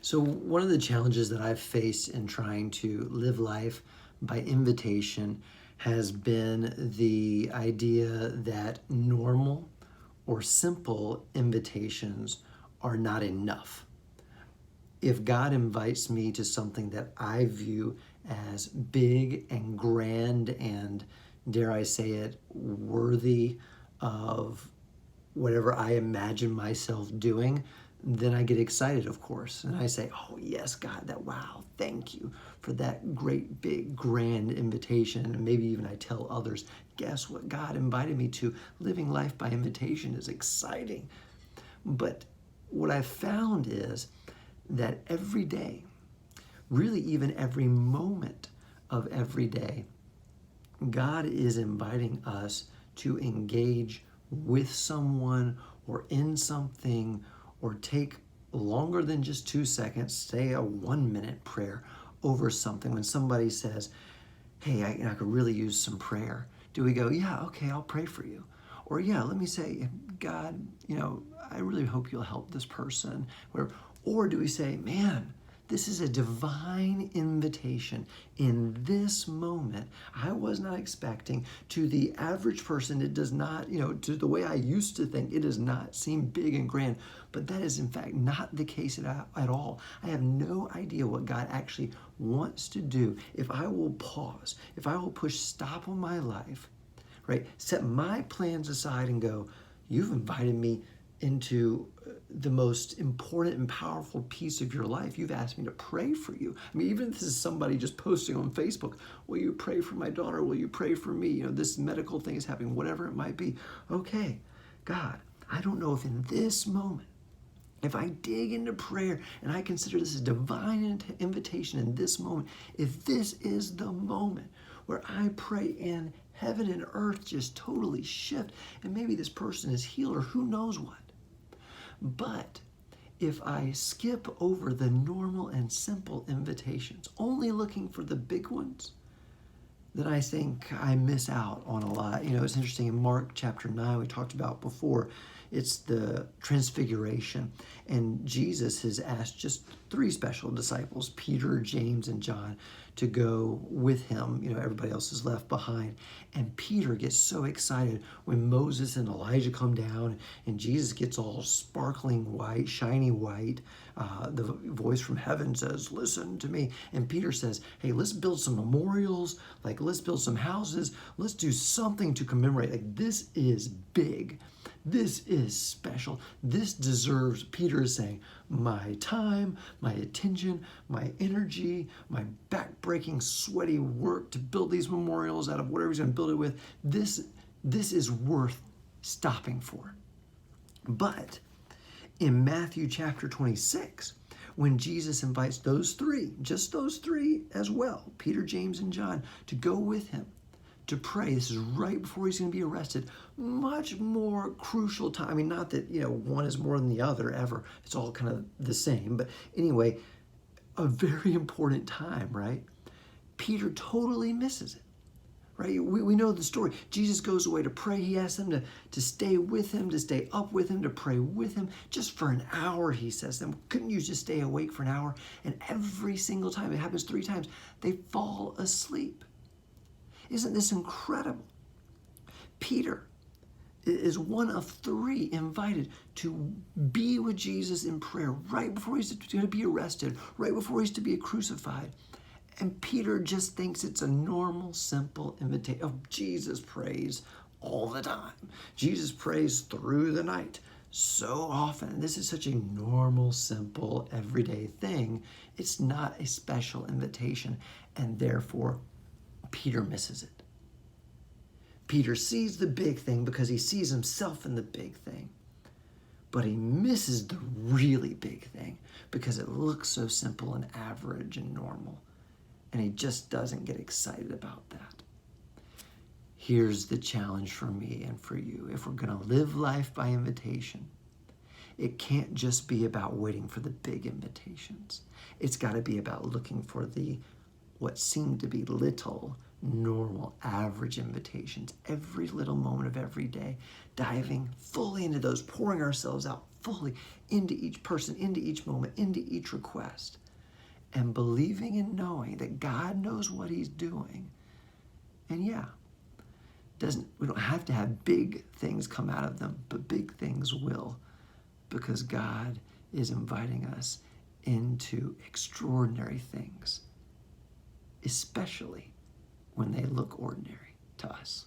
So, one of the challenges that I've faced in trying to live life by invitation has been the idea that normal or simple invitations are not enough. If God invites me to something that I view as big and grand and, dare I say it, worthy of whatever I imagine myself doing, then I get excited, of course. And I say, oh, yes, God, that wow, thank you for that great, big, grand invitation. And maybe even I tell others, guess what God invited me to? Living life by invitation is exciting. But what I've found is that every day, really even every moment of every day, God is inviting us to engage with someone or in something or take longer than just 2 seconds, say a 1 minute prayer over something. When somebody says, hey, I could really use some prayer, do we go, yeah, okay, I'll pray for you? Or yeah, let me say, God, I really hope you'll help this person. Or do we say, man, this is a divine invitation in this moment. I was not expecting. To the average person, it does not, to the way I used to think, it does not seem big and grand. But that is, in fact, not the case at all. I have no idea what God actually wants to do if I will pause, if I will push stop on my life, right? Set my plans aside and go, you've invited me into the most important and powerful piece of your life. You've asked me to pray for you. I mean, even if this is somebody just posting on Facebook, will you pray for my daughter? Will you pray for me? This medical thing is happening, whatever it might be. Okay, God, I don't know if in this moment, if I dig into prayer and I consider this a divine invitation in this moment, if this is the moment where I pray and heaven and earth just totally shift, and maybe this person is healed or who knows what. But if I skip over the normal and simple invitations, only looking for the big ones, then I think I miss out on a lot. It's interesting in Mark chapter 9, we talked about before, it's the transfiguration. And Jesus has asked just 3 special disciples, Peter, James, and John, to go with him. Everybody else is left behind. And Peter gets so excited when Moses and Elijah come down and Jesus gets all sparkling white, shiny white. The voice from heaven says, listen to me. And Peter says, hey, let's build some memorials. Let's build some houses. Let's do something to commemorate. This is big. This is special. This deserves, Peter is saying, my time, my attention, my energy, my back-breaking, sweaty work to build these memorials out of whatever he's going to build it with. This is worth stopping for. But in Matthew chapter 26, when Jesus invites those 3, just those 3 as well, Peter, James, and John, to go with him, to pray. This is right before he's going to be arrested. Much more crucial time. I mean, not that, one is more than the other ever. It's all kind of the same. But anyway, a very important time, right? Peter totally misses it, right? We know the story. Jesus goes away to pray. He asks them to stay with him, to stay up with him, to pray with him just for an hour, he says to them. Couldn't you just stay awake for an hour? And every single time, it happens 3 times, they fall asleep. Isn't this incredible? Peter is one of 3 invited to be with Jesus in prayer right before he's going to be arrested, right before he's to be crucified. And Peter just thinks it's a normal, simple invitation. Oh, Jesus prays all the time. Jesus prays through the night so often. This is such a normal, simple, everyday thing. It's not a special invitation, and therefore Peter misses it. Peter sees the big thing because he sees himself in the big thing. But he misses the really big thing because it looks so simple and average and normal. And he just doesn't get excited about that. Here's the challenge for me and for you. If we're going to live life by invitation, it can't just be about waiting for the big invitations. It's got to be about looking for what seem to be little, normal, average invitations every little moment of every day, diving fully into those, pouring ourselves out fully into each person, into each moment, into each request, and believing and knowing that God knows what he's doing. And yeah, we don't have to have big things come out of them, but big things will, because God is inviting us into extraordinary things, especially when they look ordinary to us.